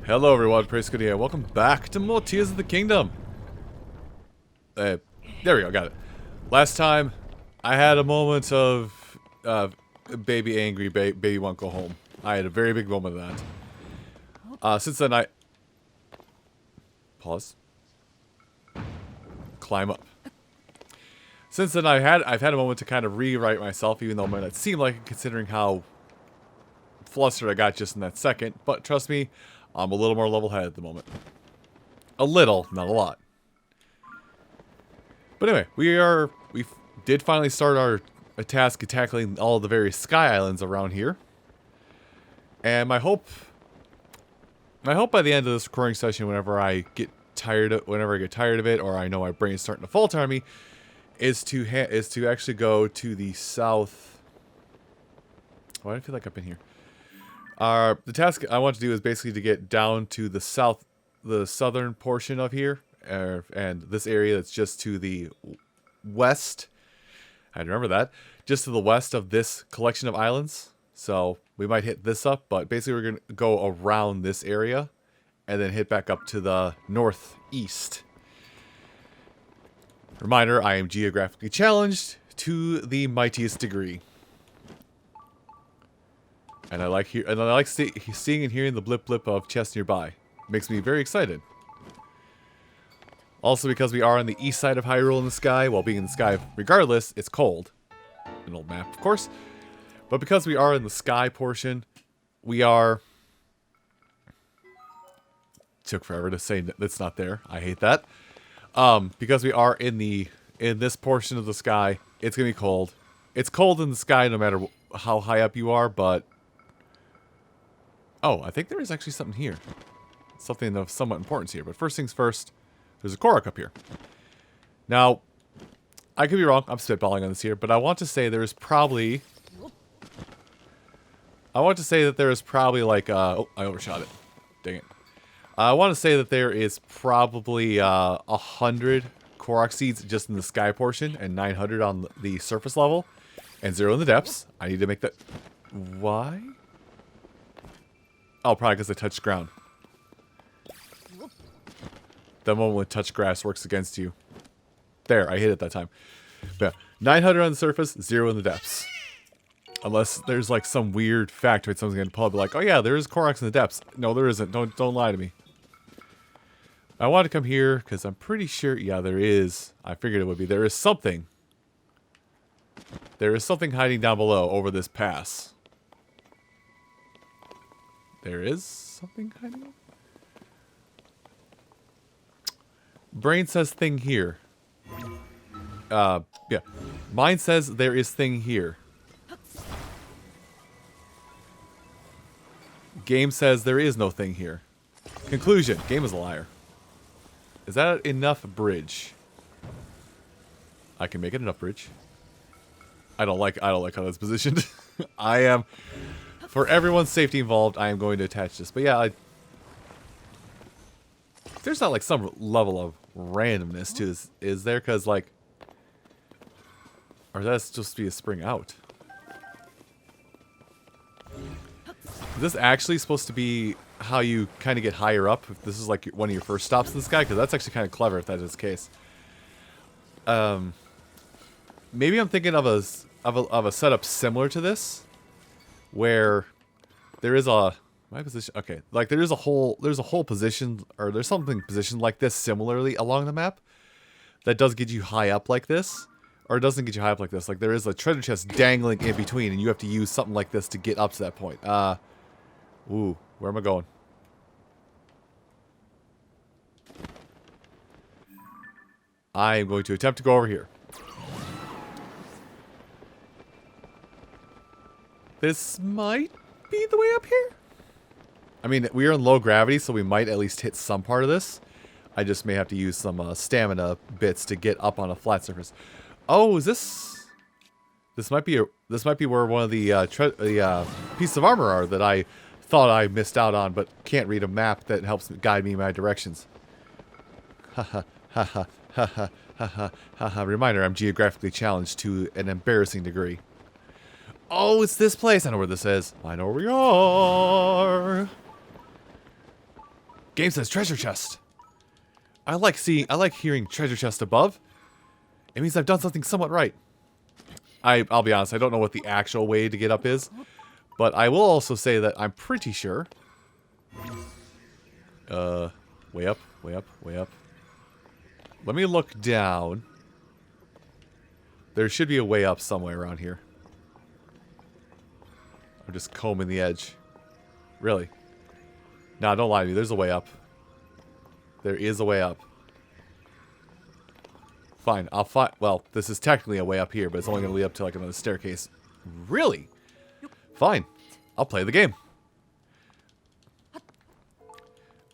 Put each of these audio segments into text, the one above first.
Hello everyone, Praise Good here. Welcome back to more Tears of the Kingdom. There we go, got it. Last time, I had a moment of baby angry, baby won't go home. I had a very big moment of that. Since then I... Pause. Climb up. Since then I've had a moment to kind of rewrite myself, even though it might not seem like it considering how flustered I got just in that second. But trust me, I'm a little more level-headed at the moment. A little, not a lot. But anyway, we did finally start our task of tackling all the various sky islands around here. And my hope by the end of this recording session, whenever I get tired of it, or I know my brain's starting to falter on me, is to actually go to the south. Why do I feel like I've been here? The task I want to do is basically to get down to the southern portion of here, and this area that's just to the west. I remember that. Just to the west of this collection of islands. So we might hit this up, but basically we're going to go around this area and then hit back up to the northeast. Reminder, I am geographically challenged to the mightiest degree. And I like seeing and hearing the blip blip of chests nearby. Makes me very excited. Also, because we are on the east side of Hyrule in the sky, while being in the sky regardless, it's cold. An old map, of course. But because we are in the sky portion, we are... Took forever to say that's not there. I hate that. Because we are in this portion of the sky, it's gonna be cold. It's cold in the sky no matter how high up you are, but... Oh, I think there is actually something here. Something of somewhat importance here. But first things first, there's a Korok up here. Now, I could be wrong. I'm spitballing on this here, but I want to say there is probably... like... oh, I overshot it. Dang it. I want to say that there is probably 100 Korok Seeds just in the sky portion, and 900 on the surface level, and 0 in the depths. I need to make that... Why? Oh, probably because I touched ground. The moment when touch grass works against you. There, I hit it that time. But yeah, 900 on the surface, 0 in the depths. Unless there's like some weird fact where someone's going to pull up like, oh yeah, there is Koroks in the depths. No, there isn't. Don't lie to me. I want to come here because I'm pretty sure, yeah, there is. I figured it would be. There is something. There is something hiding down below over this pass. There is something hiding? Brain says thing here. Yeah. Mine says there is thing here. Game says there is no thing here. Conclusion. Game is a liar. Is that enough bridge? I can make it enough bridge. I don't like how that's positioned. I am... For everyone's safety involved, I am going to attach this. But yeah, there's not like some level of randomness to this, is there? Because like... Or that's supposed to be a spring out. Is this actually supposed to be how you kind of get higher up? If this is like one of your first stops in the sky? Because that's actually kind of clever if that is the case. Maybe I'm thinking of a setup similar to this, where there is my position. Okay, like there's a whole position, or there's something positioned like this similarly along the map that does get you high up like this. Or it doesn't get you high up like this. Like, there is a treasure chest dangling in between, and you have to use something like this to get up to that point. Ooh, where am I going? I am going to attempt to go over here. This might be the way up here? I mean, we are in low gravity, so we might at least hit some part of this. I just may have to use some stamina bits to get up on a flat surface. Oh, is this? This might be where one of the pieces of armor are that I thought I missed out on, but can't read a map that helps guide me in my directions. Haha, haha, haha, haha, haha. Reminder: I'm geographically challenged to an embarrassing degree. Oh, it's this place. I know where this is. I know where we are. Game says treasure chest. I like hearing treasure chest above. It means I've done something somewhat right. I'll be honest, I don't know what the actual way to get up is. But I will also say that I'm pretty sure. Way up, way up, way up. Let me look down. There should be a way up somewhere around here. I'm just combing the edge. Really? Nah, don't lie to me. There's a way up. There is a way up. Fine, I'll find... Well, this is technically a way up here, but it's only going to lead up to, like, another staircase. Really? Fine. I'll play the game.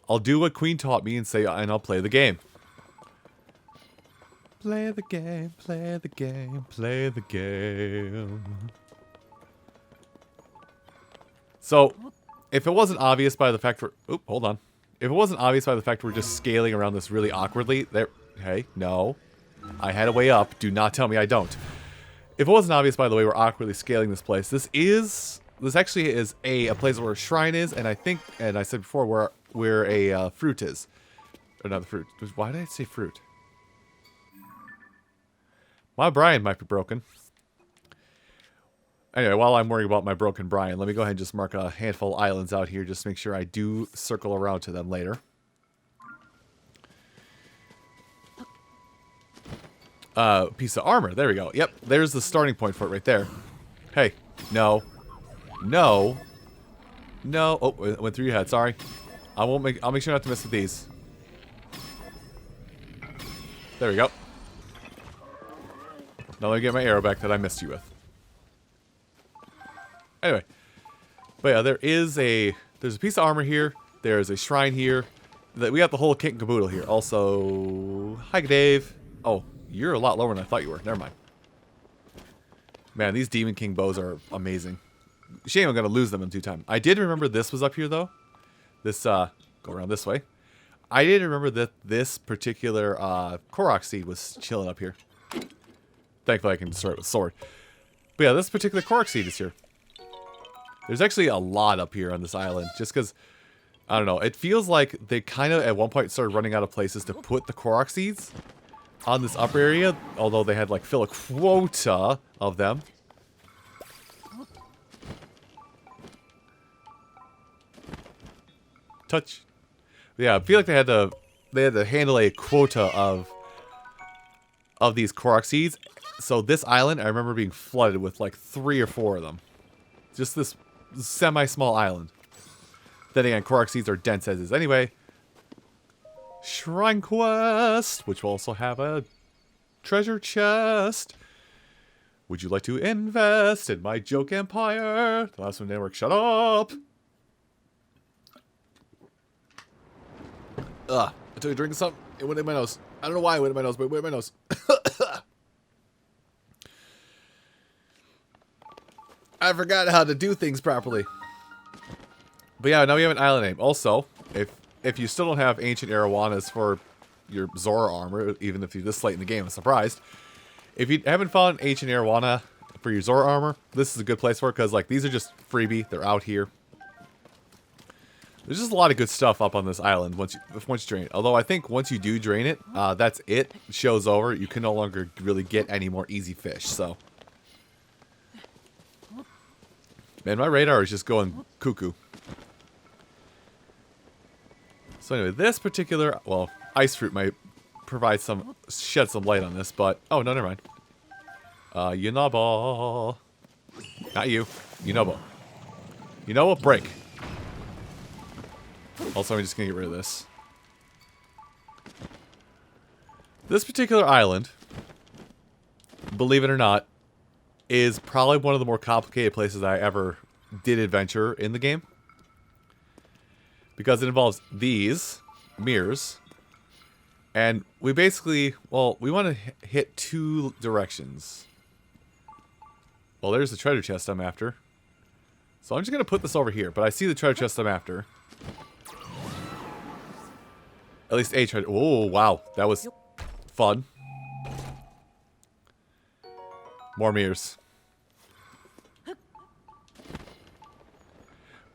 I'll do what Queen taught me and I'll play the game. Play the game, play the game, play the game. So, if it wasn't obvious by the fact we're... Oop, hold on. If it wasn't obvious by the fact we're just scaling around this really awkwardly... Hey, no. I had a way up. Do not tell me I don't. If it wasn't obvious by the way we're awkwardly scaling this place, this actually is a place where a shrine is, and I think, and I said before, where a fruit is. Or not the fruit. Why did I say fruit? My Brian might be broken. Anyway, while I'm worrying about my broken Brian, let me go ahead and just mark a handful of islands out here, just to make sure I do circle around to them later. Piece of armor. There we go. Yep, there's the starting point for it right there. Hey, no. No. No. Oh, it went through your head. Sorry. I'll make sure not to mess with these. There we go. Now let me get my arrow back that I missed you with. Anyway. But yeah, there's a piece of armor here. There's a shrine here. We got the whole kit and caboodle here. Also, hi Dave. Oh, you're a lot lower than I thought you were. Never mind. Man, these Demon King bows are amazing. Shame I'm going to lose them in 2 time. I did remember this was up here, though. This, go around this way. I did remember that this particular Korok Seed was chilling up here. Thankfully, I can destroy it with sword. But yeah, this particular Korok Seed is here. There's actually a lot up here on this island. Just because, I don't know, it feels like they kind of, at one point, started running out of places to put the Korok Seeds on this upper area. Although they had, like, fill a quota of them. Touch. Yeah, I feel like they had to handle a quota of these Korok Seeds. So this island, I remember being flooded with like 3 or 4 of them. Just this semi-small island. Then again, Korok Seeds are dense as is. Anyway, Shrine Quest, which will also have a treasure chest. Would you like to invest in my joke empire? The last one didn't work. Shut up. I took a drink of something. It went in my nose. I don't know why it went in my nose, but it went in my nose. I forgot how to do things properly. But yeah, now we have an island name. Also, if you still don't have ancient arowanas for your Zora armor, even if you're this late in the game, I'm surprised. If you haven't found an ancient arowana for your Zora armor, this is a good place for it, because like these are just freebie. They're out here. There's just a lot of good stuff up on this island once you drain it. Although I think once you do drain it, that's it. Show's over. You can no longer really get any more easy fish. So, man, my radar is just going cuckoo. So anyway, this particular, well, ice fruit might shed some light on this, but oh no, never mind. Yunobo, not you. Yunobo. Yunobo, break. Also, I'm just going to get rid of this. This particular island, believe it or not, is probably one of the more complicated places I ever did adventure in the game. Because it involves these mirrors. And we basically, well, we want to hit 2 directions. Well, there's the treasure chest I'm after. So I'm just going to put this over here. But I see the treasure chest I'm after. At least a treasure. Oh, wow. That was fun. More mirrors.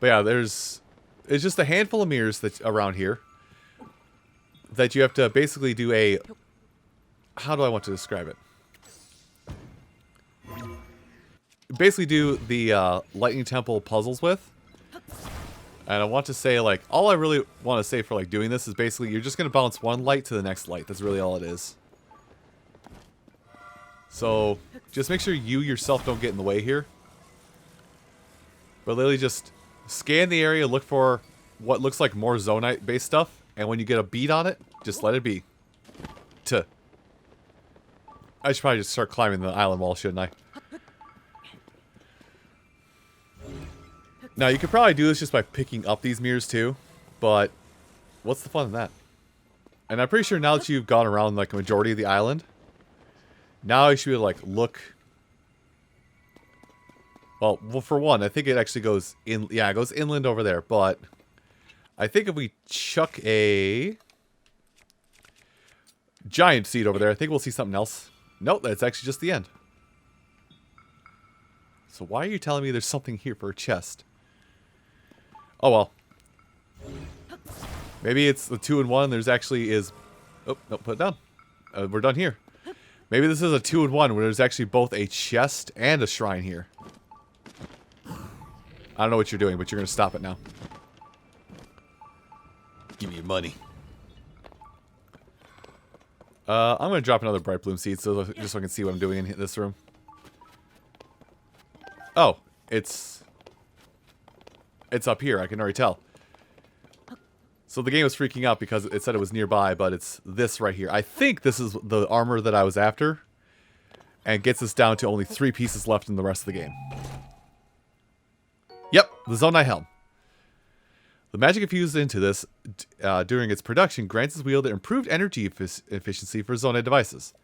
But yeah, it's just a handful of mirrors that's around here. that you have to basically do a... How do I want to describe it? Basically do the Lightning Temple puzzles with. And I want to say, like, all I really want to say for, like, doing this is basically you're just going to bounce one light to the next light. That's really all it is. So, just make sure you yourself don't get in the way here. But literally just scan the area, look for what looks like more Zonaite-based stuff. And when you get a bead on it, just let it be. I should probably just start climbing the island wall, shouldn't I? Now, you could probably do this just by picking up these mirrors too, but what's the fun in that? And I'm pretty sure now that you've gone around like a majority of the island, now you should be able to like look. Well, for one, I think it actually goes in. Yeah, it goes inland over there, but I think if we chuck a giant seed over there, I think we'll see something else. Nope, that's actually just the end. So why are you telling me there's something here for a chest? Oh well. Maybe it's the 2-in-1. There's actually is... Oh, no, put it down. We're done here. Maybe this is a 2-in-1 where there's actually both a chest and a shrine here. I don't know what you're doing, but you're going to stop it now. Give me your money. I'm going to drop another bright bloom seed just so I can see what I'm doing in this room. Oh, it's up here. I can already tell. So the game was freaking out because it said it was nearby, but it's this right here. I think this is the armor that I was after. And gets us down to only 3 pieces left in the rest of the game. Yep, the Zonaite Helm. The magic infused into this during its production grants its wielder improved energy efficiency for Zonaite devices.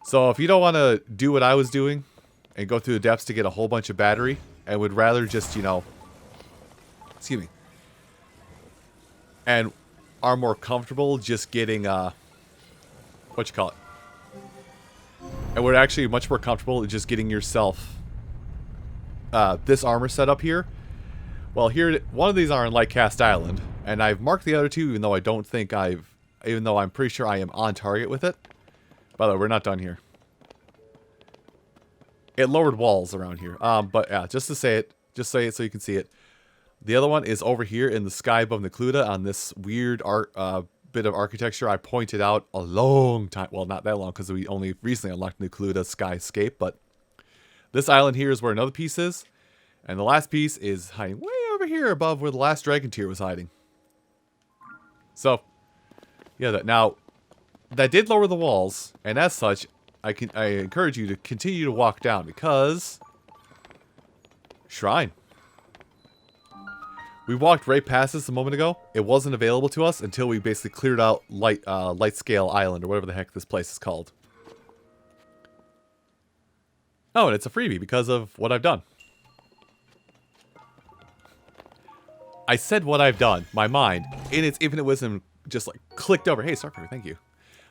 So if you don't want to do what I was doing and go through the depths to get a whole bunch of battery and would rather just, you know... Excuse me. And are more comfortable just getting, what you call it? And we're actually much more comfortable just getting yourself this armor set up here. Well, here, one of these are on Light Cast Island, and I've marked the other 2, even though I don't think even though I'm pretty sure I am on target with it. By the way, we're not done here. It lowered walls around here. But yeah, just to say it so you can see it. The other one is over here in the sky above Necluda on this weird bit of architecture I pointed out a long time. Well, not that long because we only recently unlocked Necluda Skyscape, but this island here is where another piece is. And the last piece is hiding way over here above where the last dragon tier was hiding. So, yeah, that did lower the walls, and as such, I encourage you to continue to walk down because Shrine. We walked right past this a moment ago. It wasn't available to us until we basically cleared out Light Scale Island, or whatever the heck this place is called. Oh, and it's a freebie because of what I've done. I said what I've done. My mind, in its infinite wisdom, just like clicked over. Hey, Starfinger, thank you.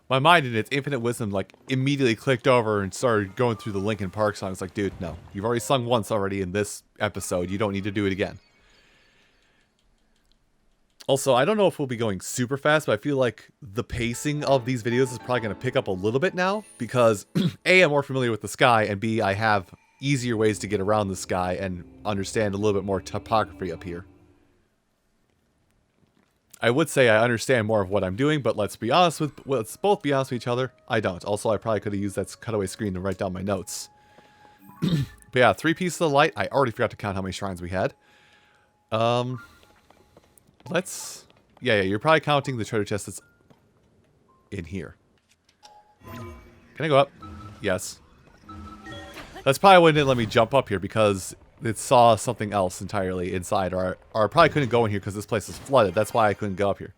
My mind, in its infinite wisdom, like immediately clicked over and started going through the Linkin Park song. It's like, dude, no. You've already sung once already in this episode. You don't need to do it again. Also, I don't know if we'll be going super fast, but I feel like the pacing of these videos is probably going to pick up a little bit now because A, I'm more familiar with the sky, and B, I have easier ways to get around the sky and understand a little bit more topography up here. I would say I understand more of what I'm doing, but let's both be honest with each other. I don't. Also, I probably could have used that cutaway screen to write down my notes. But yeah, 3 pieces of light. I already forgot to count how many shrines we had. Yeah, you're probably counting the treasure chest that's in here. Can I go up? Yes. That's probably why it didn't let me jump up here, because it saw something else entirely inside, or I probably couldn't go in here because this place is flooded. That's why I couldn't go up here.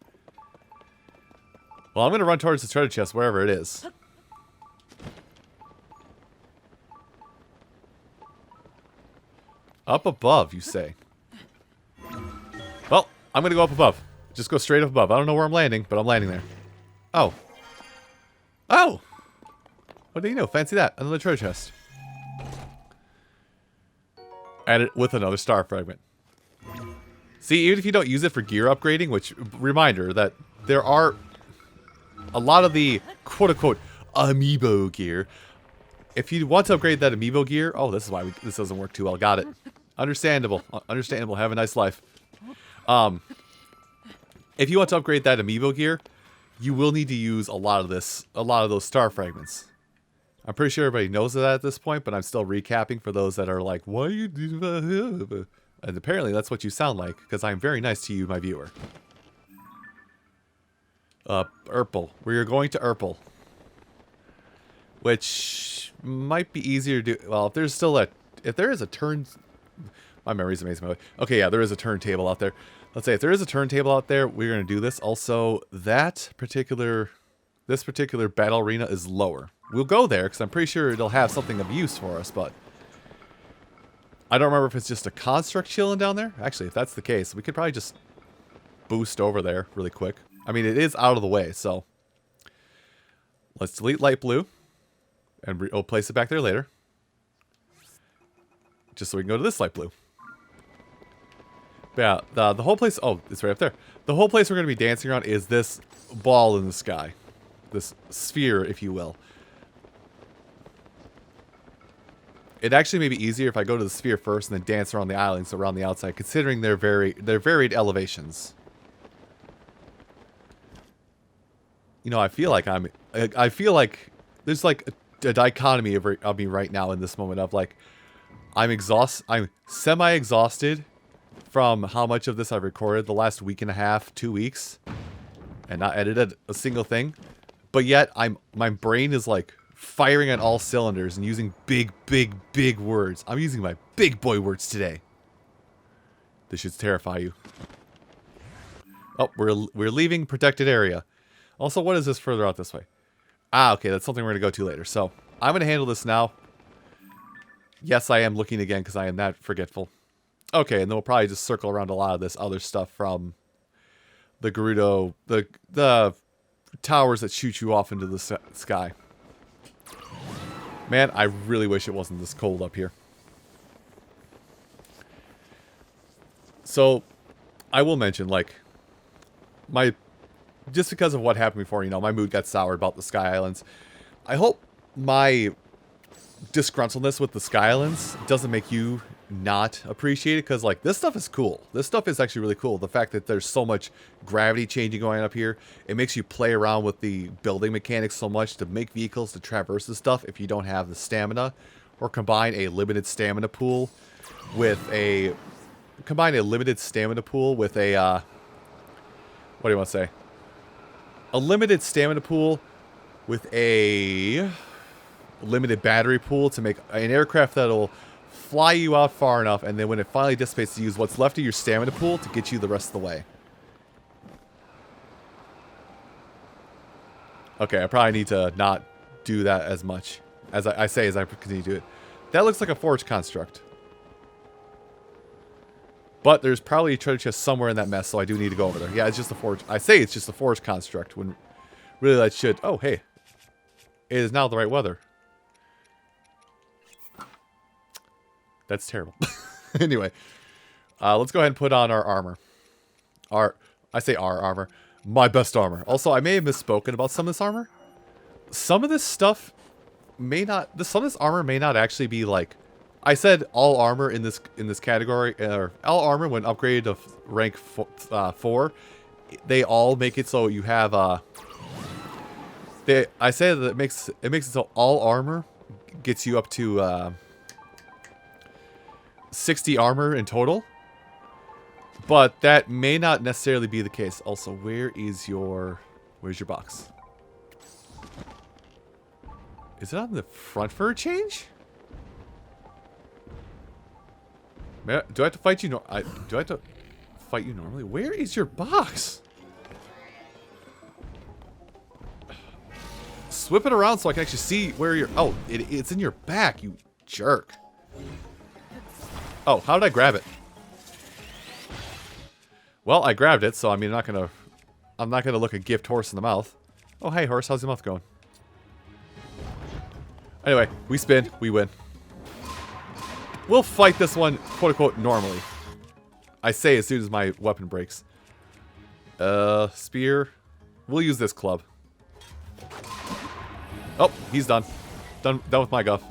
Well, I'm going to run towards the treasure chest, wherever it is. Up above, you say? Well, I'm going to go up above. Just go straight up above. I don't know where I'm landing, but I'm landing there. Oh. Oh! What do you know? Fancy that. Another treasure chest. And it with another star fragment. See, even if you don't use it for gear upgrading, which, reminder, that there are a lot of the quote-unquote amiibo gear. If you want to upgrade that amiibo gear... Oh, this is why this doesn't work too well. Got it. Understandable. Understandable. Have a nice life. If you want to upgrade that amiibo gear, you will need to use a lot of those star fragments. I'm pretty sure everybody knows that at this point, but I'm still recapping for those that are like, why are you doing that? And apparently that's what you sound like, because I'm very nice to you, my viewer. Urple. We are going to Urple. Which might be easier to do. Well, if there is a turn... My memory's amazing. Okay, yeah, there is a turntable out there. Let's say if there is a turntable out there, we're going to do this. Also, this particular battle arena is lower. We'll go there, because I'm pretty sure it'll have something of use for us, but... I don't remember if it's just a construct chilling down there. Actually, if that's the case, we could probably just boost over there really quick. I mean, it is out of the way, so... Let's delete light blue. And we'll place it back there later. Just so we can go to this light blue. But yeah, the whole place... Oh, it's right up there. The whole place we're going to be dancing around is this ball in the sky. This sphere, if you will. It actually may be easier if I go to the sphere first and then dance around the islands around the outside, considering their varied elevations. You know, I feel like there's like a dichotomy of me right now in this moment of like, I'm semi-exhausted from how much of this I've recorded the last week and a half, 2 weeks, and not edited a single thing. But yet, my brain is like firing on all cylinders and using big words. I'm using my big boy words today. This should terrify you. Oh, we're leaving protected area. Also, what is this further out this way? Ah, okay, that's something we're going to go to later. So, I'm going to handle this now. Yes, I am looking again because I am that forgetful. Okay, and then we'll probably just circle around a lot of this other stuff from the Gerudo, the towers that shoot you off into the sky. Man, I really wish it wasn't this cold up here. So, I will mention, like, just because of what happened before, you know, my mood got soured about the Sky Islands. I hope my disgruntledness with the Sky Islands doesn't make you not appreciate it, because, like, this stuff is cool. This stuff is actually really cool. The fact that there's so much gravity changing going on up here, it makes you play around with the building mechanics so much to make vehicles to traverse this stuff if you don't have the stamina, or combine a limited stamina pool with a what do you want to say? A limited stamina pool with a limited battery pool to make an aircraft that'll fly you out far enough, and then when it finally dissipates, to use what's left of your stamina pool to get you the rest of the way. Okay, I probably need to not do that as much as I continue to do it. That looks like a forge construct. But there's probably a treasure chest somewhere in that mess, so I do need to go over there. Yeah, it's just a forge. I say it's just a forge construct, when really that should... Oh, hey. It is now the right weather. That's terrible. Anyway, let's go ahead and put on our armor. I say our armor. My best armor. Also, I may have misspoken about some of this armor. Some of this stuff may not... Some of this armor may not actually be like... I said all armor in this category, or all armor when upgraded to rank 4, they all make it so you have I say that it makes it so all armor gets you up to 60 armor in total, but that may not necessarily be the case. Also, where's your box? Is it on the front for a change? Do I have to fight you? Do I have to fight you normally? Where is your box? Swip it around so I can actually see where you're... Oh, it's in your back, you jerk. Oh, how did I grab it? Well, I grabbed it, so I mean, I'm not gonna look a gift horse in the mouth. Oh, hey horse, how's your mouth going? Anyway, we spin, we win. We'll fight this one, quote-unquote, normally. I say as soon as my weapon breaks. Spear. We'll use this club. Oh, he's done. Done with my guff.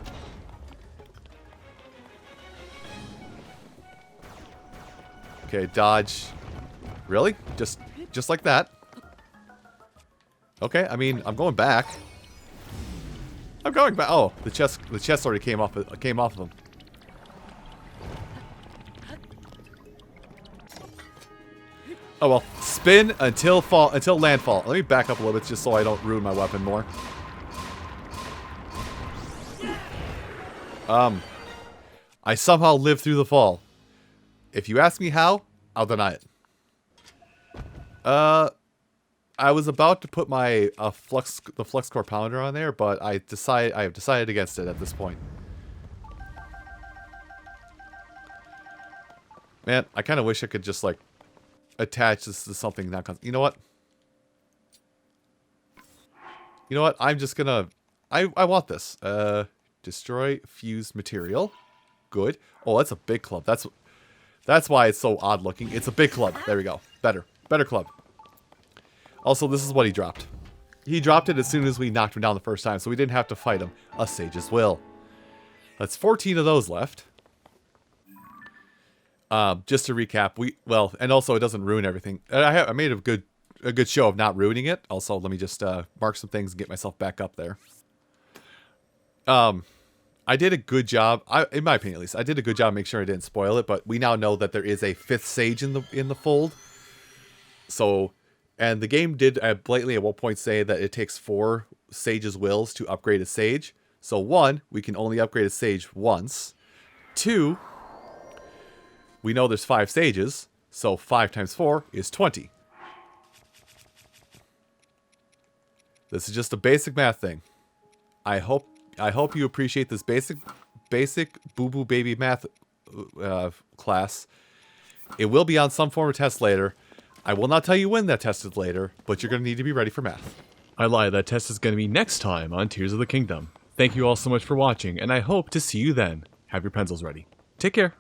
Okay, dodge. Really? Just like that? Okay, I mean, I'm going back. I'm going back. Oh, the chest already came off of him. Oh well, spin until landfall. Let me back up a little bit just so I don't ruin my weapon more. I somehow lived through the fall. If you ask me how, I'll deny it. I was about to put my the flux core pounder on there, but I have decided against it at this point. Man, I kind of wish I could just like attach this to something not. You know what? You know what? I'm just gonna. I want this. Destroy fused material. Good. Oh, that's a big club. That's why it's so odd looking. It's a big club. There we go. Better club. Also, this is what he dropped. He dropped it as soon as we knocked him down the first time, so we didn't have to fight him. A Sage's Will. That's 14 of those left. Just to recap, and also it doesn't ruin everything. I made a good show of not ruining it. Also, let me just mark some things and get myself back up there. I did a good job. In my opinion, at least, I did a good job making sure I didn't spoil it. But we now know that there is a 5th sage in the fold. So, and the game did blatantly at one point say that it takes 4 sage's wills to upgrade a sage. So 1, we can only upgrade a sage once. 2, we know there's 5 sages. So 5 times 4 is 20. This is just a basic math thing. I hope you appreciate this basic boo boo baby math class. It will be on some form of test later. I will not tell you when that test is later, but you're going to need to be ready for math. I lied, that test is going to be next time on Tears of the Kingdom. Thank you all so much for watching, and I hope to see you then. Have your pencils ready. Take care.